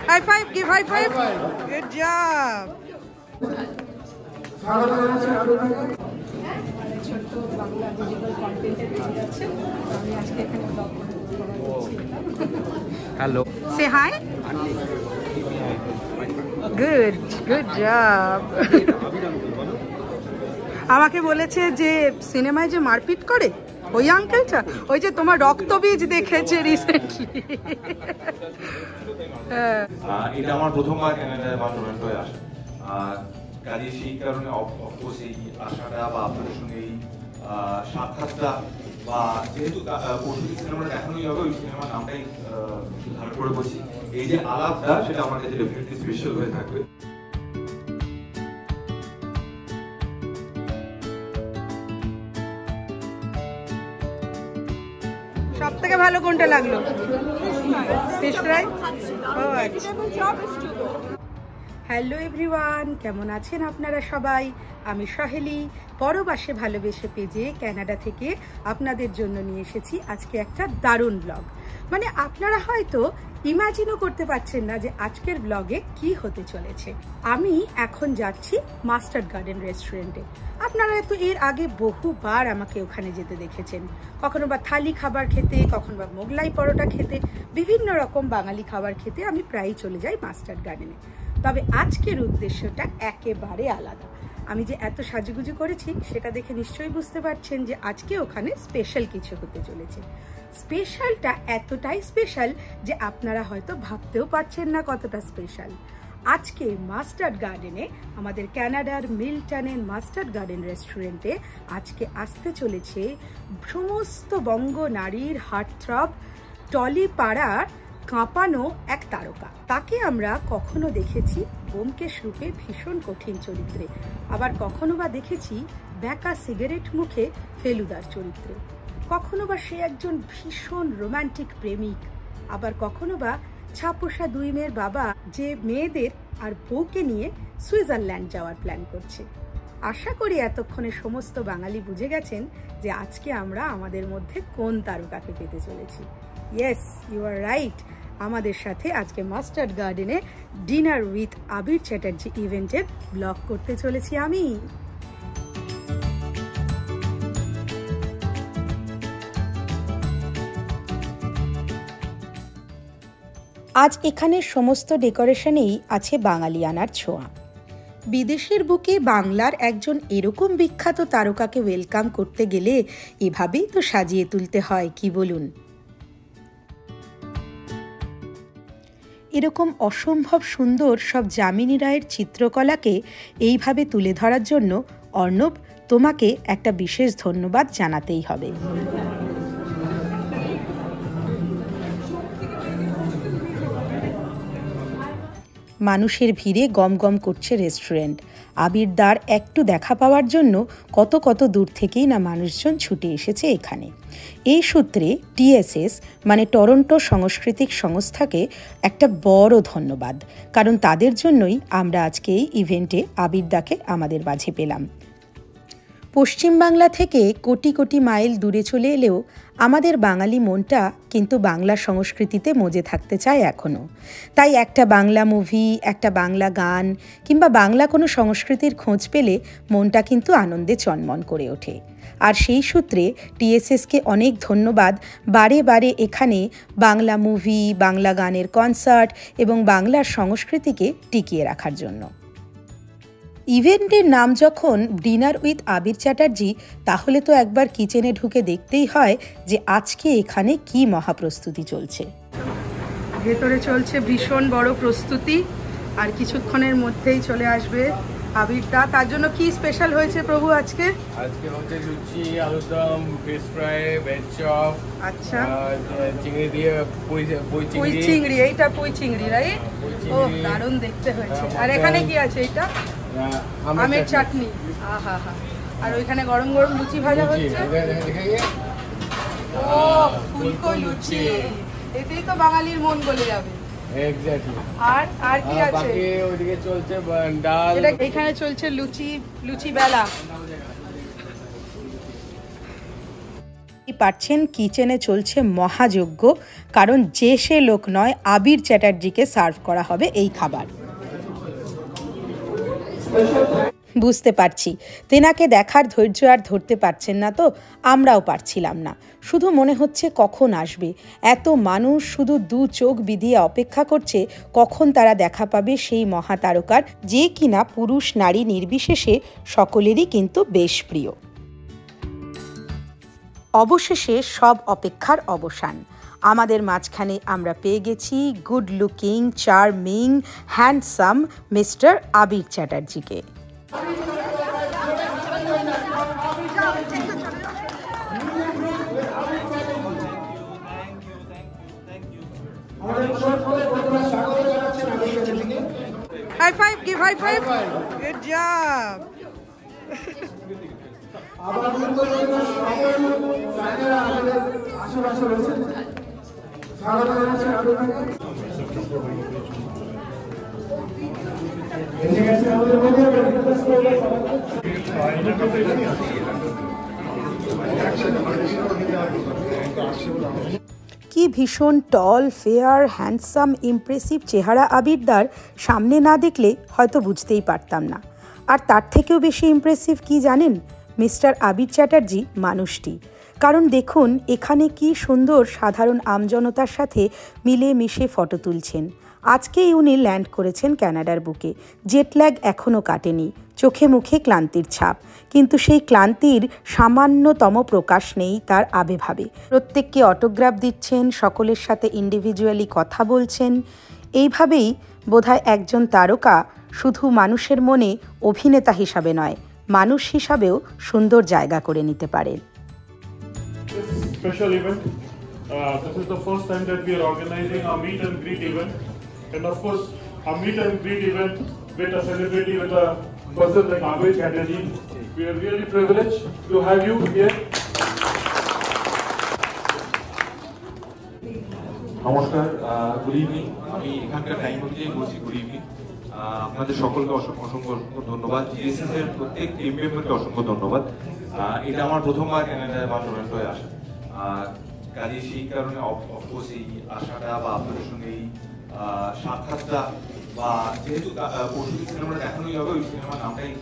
High five, give high five. Good job. Hello. Say hi. Good job. আমাকে বলেছে যে সিনেমায় যে মারপিট করে ওই আঙ্কেলটা, ওই যে তোমার রক্তবীজ দেখেছে রিসেন্টলি। এটা আমার প্রথমবার ক্যানাডায় টরন্টো হয়ে আসা, আর কাজে সেই কারণে অফকোর্স এই আশাটা বা আপনাদের সঙ্গে এই সাক্ষাৎটা বা যেহেতু পরশু সিনেমাটা দেখানোই হবে, ওই সিনেমার নামটাই ধারণ করে বসি, এই যে আলাপটা সেটা আমার কাছে ডেফিনেটলি স্পেশাল হয়ে থাকবে। সব থেকে ভালো কোনটা লাগলো? Fish fry. হ্যালো এভরিওয়ান, কেমন আছেন আপনারা সবাই? আমি সহেলি, পরবাসে ভালোবেসে পেজে ক্যানাডা থেকে আপনাদের জন্য নিয়ে এসেছি আজকে একটা দারুণ ব্লগ। মানে আপনারা হয়তো ইমাজিনও করতে পারছেন না যে আজকের ব্লগে কি হতে চলেছে। আমি এখন যাচ্ছি মাস্টার্ড গার্ডেন রেস্টুরেন্টে। আপনারা তো এর আগে বহুবার আমাকে ওখানে যেতে দেখেছেন, কখনো বা থালি খাবার খেতে, কখনো বা মোগলাই পরোটা খেতে, বিভিন্ন রকম বাঙালি খাবার খেতে আমি প্রায়ই চলে যাই মাস্টার্ড গার্ডেনে। তবে আজকের উদ্দেশ্যটা একেবারে আলাদা। আমি যে এত সাজুগুজু করেছি সেটা দেখে নিশ্চয়ই বুঝতে পারছেন যে আজকে ওখানে স্পেশাল কিছু হতে চলেছে। স্পেশালটা এতটাই স্পেশাল যে আপনারা হয়তো ভাবতেও পারছেন না কতটা স্পেশাল। আজকে মাস্টার্ড গার্ডেনে, আমাদের ক্যানাডার মিল্টনের মাস্টার্ড গার্ডেন রেস্টুরেন্টে আজকে আসতে চলেছে সমস্ত বঙ্গ নারীর হার্টথ্রব, টলিপাড়ার কাঁপানো এক তারকা। তাকে আমরা কখনো দেখেছি ব্যোমকেশ রূপে ভীষণ কঠিন চরিত্রে, আবার কখনো বা দেখেছি ব্যাকা সিগারেট মুখে ফেলুদার চরিত্রে, কখনো বা সে একজন ভীষণ রোমান্টিক প্রেমিক, আবার কখনো বা ছাপোষা দুই মেয়ের বাবা যে মেয়েদের আর বউকে নিয়ে সুইজারল্যান্ড যাওয়ার প্ল্যান করছে। আশা করি এতক্ষণে সমস্ত বাঙালি বুঝে গেছেন যে আজকে আমরা আমাদের মধ্যে কোন তারকাকে পেতে চলেছি। ইয়েস, ইউ আর রাইট, আমাদের সাথে আজকে মাস্টার্ড গার্ডেনে ডিনার উইথ আবির চ্যাটার্জি ইভেন্টের ব্লগ করতে চলেছি আমি। আজ এখানের সমস্ত ডেকোরেশনেই আছে বাঙালিয়ানার ছোঁয়া। বিদেশের বুকে বাংলার একজন এরকম বিখ্যাত তারকাকে ওয়েলকাম করতে গেলে এভাবেই তো সাজিয়ে তুলতে হয়, কি বলুন? এরকম অসম্ভব সুন্দর সব যামিনী রায়ের চিত্রকলাকে এইভাবে তুলে ধরার জন্য অর্ণব, তোমাকে একটা বিশেষ ধন্যবাদ জানাতেই হবে। মানুষের ভিড়ে গমগম করছে রেস্টুরেন্ট। আবিরদার একটু দেখা পাওয়ার জন্য কত কত দূর থেকেই না মানুষজন ছুটে এসেছে এখানে। এই সূত্রে টিএসএস মানে টরন্টো সাংস্কৃতিক সংস্থাকে একটা বড় ধন্যবাদ, কারণ তাদের জন্যই আমরা আজকে এই ইভেন্টে আবিরদাকে আমাদের মাঝে পেলাম। পশ্চিমবাংলা থেকে কোটি কোটি মাইল দূরে চলে এলেও আমাদের বাঙালি মনটা কিন্তু বাংলা সংস্কৃতিতে মজে থাকতে চায় এখনও। তাই একটা বাংলা মুভি, একটা বাংলা গান কিংবা বাংলা কোনো সংস্কৃতির খোঁজ পেলে মনটা কিন্তু আনন্দে চনমন করে ওঠে। আর সেই সূত্রে টিএসএসকে অনেক ধন্যবাদ বারে বারে এখানে বাংলা মুভি, বাংলা গানের কনসার্ট এবং বাংলার সংস্কৃতিকে টিকিয়ে রাখার জন্য। ইভেন্টের নাম যখন ডিনার উইথ আবির চ্যাটার্জি, তাহলে তো একবার কিচেনে ঢুকে দেখতেই হয় যে আজকে এখানে কি মহাপ্রস্তুতি চলছে। ভেতরে চলছে ভীষণ বড় প্রস্তুতি, আর কিছুক্ষণের মধ্যেই চলে আসবে আবিরদা। তার জন্য কি স্পেশাল হয়েছে প্রভু আজকে? আজকে হচ্ছে লুচি, আলুরদম, ফিশ ফ্রাই, ভেজ চপ, আচ্ছা, চিংড়ি দিয়ে পুঁই চিংড়ি, এইটা পুঁই চিংড়ি, রাইট? ও দারুণ দেখতে হয়েছে। আর এখানে কি আছে? এটা আমের চাটনি। আহা হা। আর ওইখানে গরম গরম লুচি ভাজা হচ্ছে। ও ফুলকো লুচি, এতেই তো বাঙালির মন গলে যাবে। এক্স্যাক্টলি। আর কি আছে? বাকি ওইদিকে চলছে ডাল, এখানে চলছে লুচি বেলা। পাচ্ছেন কিচেনে চলছে মহাযজ্ঞ, কারণ যে সে লোক নয়, আবির চ্যাটার্জিকে সার্ভ করা হবে এই খাবার। বুঝতে পারছি তেনাকে দেখার ধৈর্য আর ধরতে পারছেন না, তো আমরাও পারছিলাম না। শুধু মনে হচ্ছে কখন আসবে। এত মানুষ শুধু দু চোখ বিধিয়ে অপেক্ষা করছে কখন তারা দেখা পাবে সেই মহাতারকার, যে কিনা পুরুষ নারী নির্বিশেষে সকলেরই কিন্তু বেশ প্রিয়। অবশেষে সব অপেক্ষার অবসান। আমাদের মাঝখানে আমরা পেয়ে গেছি good looking, charming, handsome mister Abir চ্যাটার্জিকে। High five, give high five, good job. কি ভীষণ টল, ফেয়ার, হ্যান্ডসাম, ইমপ্রেসিভ চেহারা আবিরদার, সামনে না দেখলে হয়তো বুঝতেই পারতাম না। আর তার থেকেও বেশি ইমপ্রেসিভ কি জানেন? মিস্টার আবির চ্যাটার্জি মানুষটি। কারণ দেখুন এখানে কি সুন্দর সাধারণ আমজনতার সাথে মিলে মিশে ফটো তুলছেন। আজকেই উনি ল্যান্ড করেছেন ক্যানাডার বুকে। জেটল্যাগ এখনও কাটেনি, চোখে মুখে ক্লান্তির ছাপ, কিন্তু সেই ক্লান্তির সামান্যতম প্রকাশ নেই তার আবেভাবে। প্রত্যেককে অটোগ্রাফ দিচ্ছেন, সকলের সাথে ইন্ডিভিজুয়ালি কথা বলছেন। এইভাবেই বোধহয় একজন তারকা শুধু মানুষের মনে অভিনেতা হিসাবে নয়, মানুষ হিসাবেও সুন্দর জায়গা করে নিতে পারেন। Special event. This is the first time that we are organizing a meet and greet event, and of course, a meet and greet event with a celebrity, with a person like Abir Chatterjee. We are really privileged to have you here. নমস্কার, good evening. আমি এখানকার time অনুযায়ী বলছি good evening. আপনাদের সকলকে অসংখ্য ধন্যবাদ। GSS এর প্রত্যেক টিম মেম্বারকে অসংখ্য ধন্যবাদ। এটা আমার প্রথমবার ক্যানাডায় বা টরন্টো হয়ে আসা, কাজে সেই কারণে অফকোর্স এই আশাটা বা আপনাদের সঙ্গে এই সাক্ষাৎটা, বা যেহেতু পরশু সিনেমাটা দেখানোই হবে, ওই সিনেমার নামটাই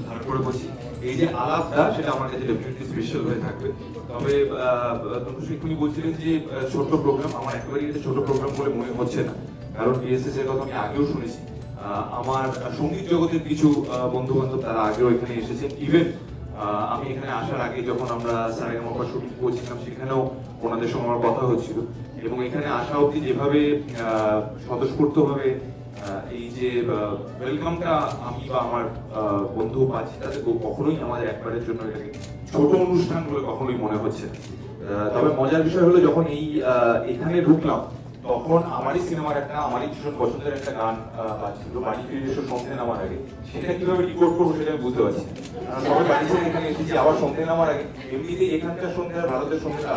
ধারণ করে বলছি, এই যে আলাপটা সেটা আমার কাছে ডেফিনেটলি স্পেশাল হয়ে থাকবে। তবে তনুশ্রী বলছিলেন যে ছোট্ট প্রোগ্রাম, আমার একেবারেই এটা ছোট প্রোগ্রাম বলে মনে হচ্ছে না, কারণ বিএসএস এর কথা আমি আগেও শুনেছি। আমার সঙ্গীত জগতের কিছু বন্ধু বান্ধব তারা আগেও এখানে এসেছেন। ইভেন আমি এখানে আসার আগে যখন আমরা সারেগামাপা শুটিং করছিলাম সেখানেও ওনাদের সঙ্গে আমার কথা হচ্ছিল, এবং এখানে আসা অবধি যেভাবে স্বতঃস্ফূর্তভাবে এই যে ওয়েলকামটা আমি বা আমার বন্ধু পাচ্ছি, তাদের কখনোই আমাদের একবারের জন্য এটাকে ছোট অনুষ্ঠান বলে কখনোই মনে হচ্ছে। তবে মজার বিষয় হলো যখন এখানে ঢুকলাম তখন আমারই সিনেমার আমারই ভীষণ পছন্দের একটা গান বাজছিল, বাড়ি ফিরে এসে সন্ধ্যে নামার আগে। সেটা কিভাবে রিপোর্ট করবো সেটা আমি বুঝতে পারছি। সবাই বাড়ি থেকে এখানে এসেছি আবার সন্ধ্যে নামার আগে। এমনিতেই এখানকার সন্ধ্যে আর ভারতের সন্ধ্যেটা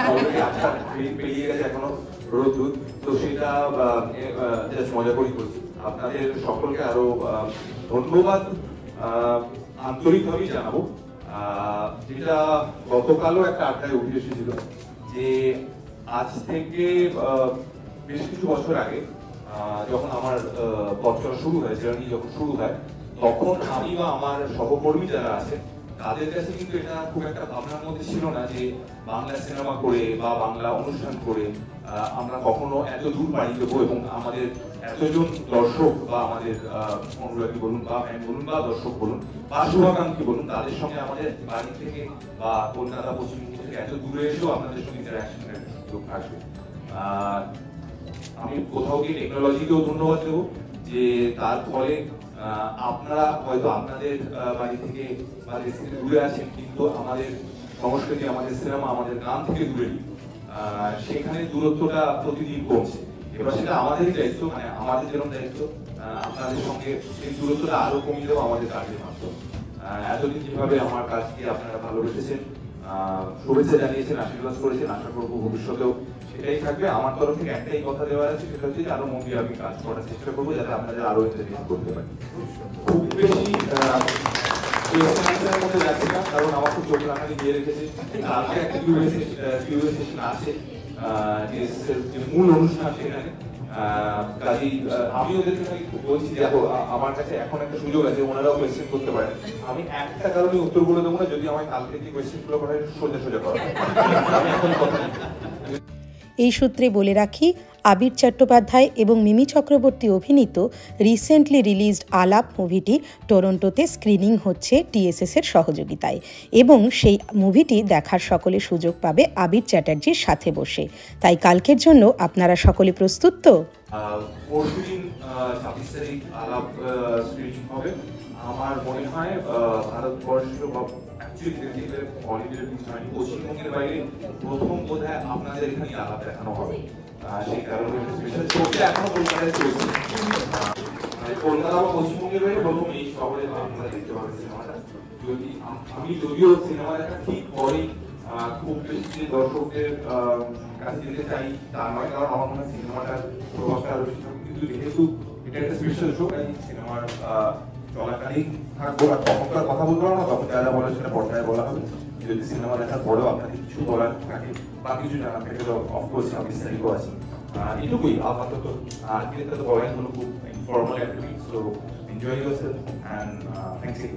অলরেডি আটটা পেরিয়ে গেছে, এখনো রোদ, তো সেটা জাস্ট মজা করেই করছি। আপনাদের সকলকে আরো ধন্যবাদ আন্তরিকভাবেই জানাবো। যেটা গতকালও একটা আড্ডায় উঠে এসেছিল যে আজ থেকে বেশ কিছু বছর আগে যখন আমার পথ চলা শুরু হয়, জার্নি যখন শুরু হয়, তখন আমি বা আমার সহকর্মী যারা আছে তাদের কাছে কিন্তু এটা খুব একটা ভাবনার মধ্যে ছিল না যে বাংলা সিনেমা করে বা বাংলা অনুষ্ঠান করে আমরা কখনো এত দূর পাড়ি দেবো এবং আমাদের এতজন দর্শক বা আমাদের অনুরাগী বলুন বা ফ্যান বলুন বা দর্শক বলুন বা শুভাকাঙ্ক্ষী বলুন, তাদের সঙ্গে আমাদের বাড়ি থেকে বা কলকাতা পশ্চিমবঙ্গ থেকে এত দূরে এসেও আপনাদের সঙ্গে ইন্টারাকশনের সুযোগ থাকবে। আমি কোথাও গিয়ে টেকনোলজিকেও ধন্যবাদ দেবো যে তার ফলে আপনারা হয়তো আপনাদের বাড়ি থেকে বা দেশ থেকে দূরে আছেন, কিন্তু আমাদের সংস্কৃতি, আমাদের সিনেমা, আমাদের গান থেকে দূরে নেই। সেখানে দূরত্বটা প্রতিদিন কমছে। এবার সেটা আমাদেরই দায়িত্ব, মানে আমাদের যেরকম দায়িত্ব আপনাদের সঙ্গে সেই দূরত্বটা আরো কমিয়ে দেবো আমাদের কাজের মাধ্যমে। এতদিন যেভাবে আমার কাজকে আপনারা ভালোবেসেছেন, শুভেচ্ছা জানিয়েছেন, আশীর্বাদ করেছেন, আশা করবো ভবিষ্যতেও সেটাই থাকবে। আমার তরফ থেকে একটাই কথা দেওয়ার আছে, সেটা হচ্ছে আরো মন দিয়ে আমি কাজ করার চেষ্টা করবো যাতে আপনাদের আরো এন্টারটেইন করতে পারি। খুব বেশি কোয়েশ্চেনের মধ্যে যাচ্ছি না, কারণ আমার খুব চোখ রাখানি দিয়ে রেখেছে। কালকে একটা কিউএ সেশন আছে, যে মূল অনুষ্ঠান সেখানে। কাজেই আমি ওদেরকে বলছি, দেখো আমার কাছে এখন একটা সুযোগ আছে, ওনারাও কোয়েশ্চেন করতে পারেন। আমি একটা কারণে উত্তরগুলো দেবো না, যদি আমায় কালকে যে কোয়েশ্চেনগুলো করা সোজা সোজা করা, আমি এখন কথা নেই। এই সূত্রে বলে রাখি, আবির চট্টোপাধ্যায় এবং মিমি চক্রবর্তী অভিনীত রিসেন্টলি রিলিজড আলাপ মুভিটি টরন্টোতে স্ক্রিনিং হচ্ছে টিএসএস-এর সহযোগিতায়, এবং সেই মুভিটি দেখার সকলে সুযোগ পাবে আবির চ্যাটার্জির সাথে বসে। তাই কালকের জন্য আপনারা সকলে প্রস্তুত তো? পরশুদিন 26 তারিখ আলাপ স্ক্রিনিং হবে। আমার মনে হয় ভারতবর্ষ বা পশ্চিমবঙ্গের বাইরে প্রথম বোধহয় আপনাদের এখানে আলাপ দেখানো হবে। সেই কারণে এখনো কলকাতায় চলছে, কলকাতা বা পশ্চিমবঙ্গের বাইরে প্রথম এই শহরে আপনারা দেখতে পাবেন সিনেমাটা। আমি যদিও সিনেমা দেখা ঠিক পরেই খুব বেশি দর্শকদের কাছে যেতে চাই তা নয়, কারণ আমার মনে হয় সিনেমাটার প্রভাবটা আরো বেশি থাকবে, কিন্তু যেহেতু এটা একটা স্পেশাল শো, এই সিনেমার চলাকালীন থাকবো আর তখনকার কথা বলতে পারবো না, তখন যারা বলে সেটা পর্দায় বলা হবে। যদি সিনেমা দেখার পরেও আপনাদের কিছু বলার থাকে বা কিছু জানার থাকে, তো অফকোর্স 26 তারিখও আছে। এটুকুই আপাতত। আজকে তো বলেন হলো খুব informal activity, so enjoy yourself and thanks you.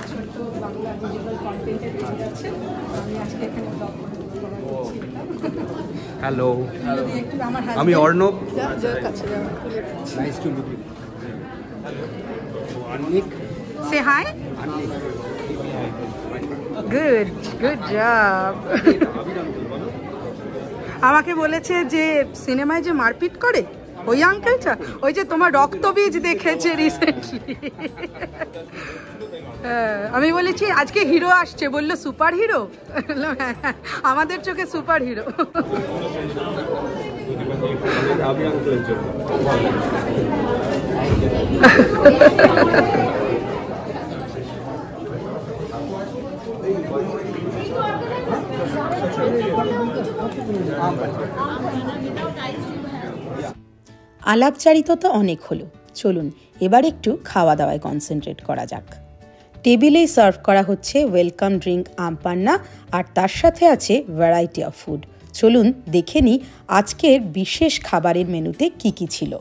ছোট্ট বাংলা ডিজিটাল কন্টেন্টের পেজ আছে, আমি আজকে এখানে ব্লগ করছি। হ্যালো, একটু আমার আমি Arnab. Nice to meet you. Anik, সে হাই। Good good job. আমাকে বলেছে যে সিনেমায় যে মারপিট করে ওই আঙ্কেলটা, ওই যে তোমার রক্তবীজ দেখেছে রিসেন্টলি। আমি বলেছি আজকে হিরো আসছে, বললো সুপার হিরো। আমাদের চোখে সুপার হিরো। আলাপচারিতা তো অনেক হলো, চলুন এবার একটু খাওয়া দাওয়ায় কনসেন্ট্রেট করা যাক। টেবিলেই সার্ভ করা হচ্ছে ওয়েলকাম ড্রিঙ্ক আমপান্না, আর তার সাথে আছে ভ্যারাইটি অফ ফুড। চলুন দেখে নিই আজকের বিশেষ খাবারের মেনুতে কি কি ছিল।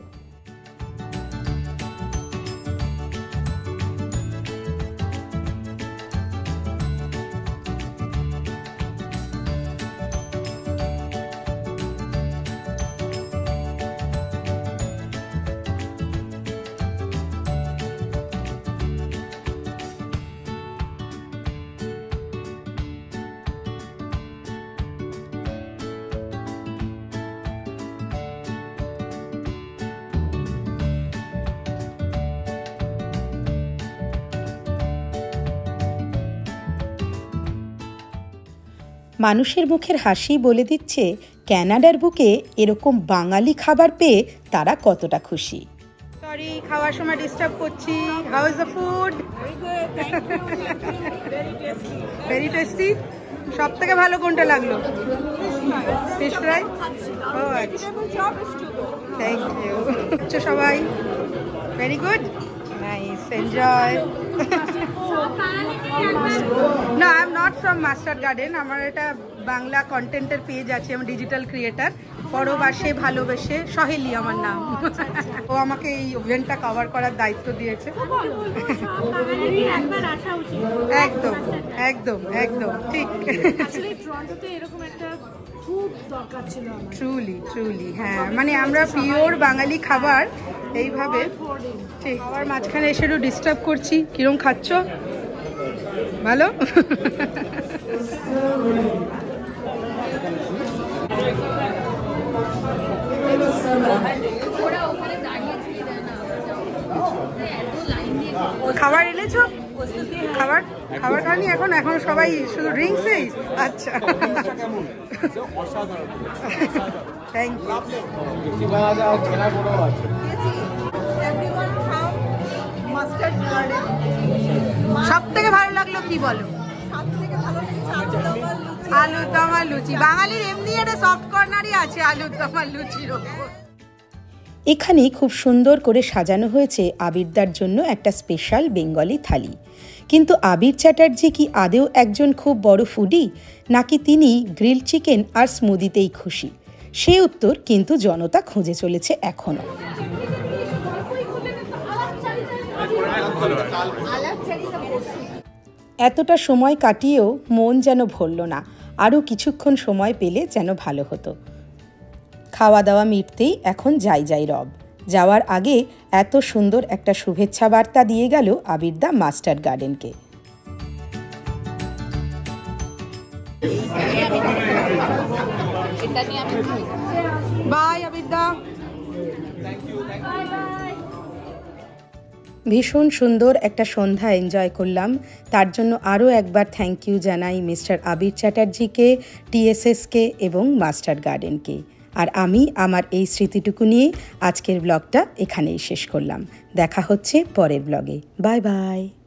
মানুষের মুখের হাসি বলে দিচ্ছে কানাডার বুকে এরকম বাঙালি খাবার পেয়ে তারা কতটা খুশি। সরি, খাওয়ার সময় ডিস্টার্ব করছি। How is the food? Very tasty. সব থেকে ভালো কোনটা লাগলো? Fish fry. ও আচ্ছা, থ্যাংক ইউ। আচ্ছা সবাই, ভেরি গুড, নাইস, এনজয়। না, I am not from master garden. আমার এটা বাংলা কন্টেন্টের পেজ আছে, আমি ডিজিটাল ক্রিয়েটার। পরবাসে ভালোবেসে সহেলি আমার নাম। ও আমাকে এই ইভেন্টটা কভার করার দায়িত্ব দিয়েছে। একদম একদম একদম ঠিক। ট্রুলি ট্রুলি, হ্যাঁ, মানে আমরা পিওর বাঙালি খাবার এইভাবে ঠিক। খাবার মাঝখানে এসে একটু ডিস্টার্ব করছি। কিরম খাচ্ছ? ভালো? খাবার এনেছো? খাবার খাবার খানি এখন? এখন সবাই শুধু ড্রিঙ্কসেই? আচ্ছা, থ্যাংক ইউ। সব থেকে ভালো লাগলো কি বলো? আলুর দম আর লুচি। বাঙালির এমনি একটা সফট কর্নারই আছে আলুর দম আর লুচির ওপর। এখানে খুব সুন্দর করে সাজানো হয়েছে আবিরদার জন্য একটা স্পেশাল বেঙ্গলি থালি। কিন্তু আবির চ্যাটার্জি কি আদেও একজন খুব বড় ফুডি, নাকি তিনি গ্রিল চিকেন আর স্মুদিতেই খুশি? সে উত্তর কিন্তু জনতা খুঁজে চলেছে এখনও। এতটা সময় কাটিয়েও মন যেন ভরল না, আরও কিছুক্ষণ সময় পেলে যেন ভালো হতো। খাওয়া দাওয়া মিটতেই এখন যাই রব। যাওয়ার আগে এত সুন্দর একটা শুভেচ্ছা বার্তা দিয়ে গেল আবিরদা মাস্টার গার্ডেনকে। বাই আবিরদা। ভীষণ সুন্দর একটা সন্ধ্যা এনজয় করলাম। তার জন্য আরও একবার থ্যাংক ইউ জানাই মিস্টার আবির চ্যাটার্জিকে, TSSকে এবং মাস্টার গার্ডেনকে। আর আমি আমার এই স্মৃতিটুকু নিয়ে আজকের ব্লগটা এখানেই শেষ করলাম। দেখা হচ্ছে পরের ব্লগে। Bye bye.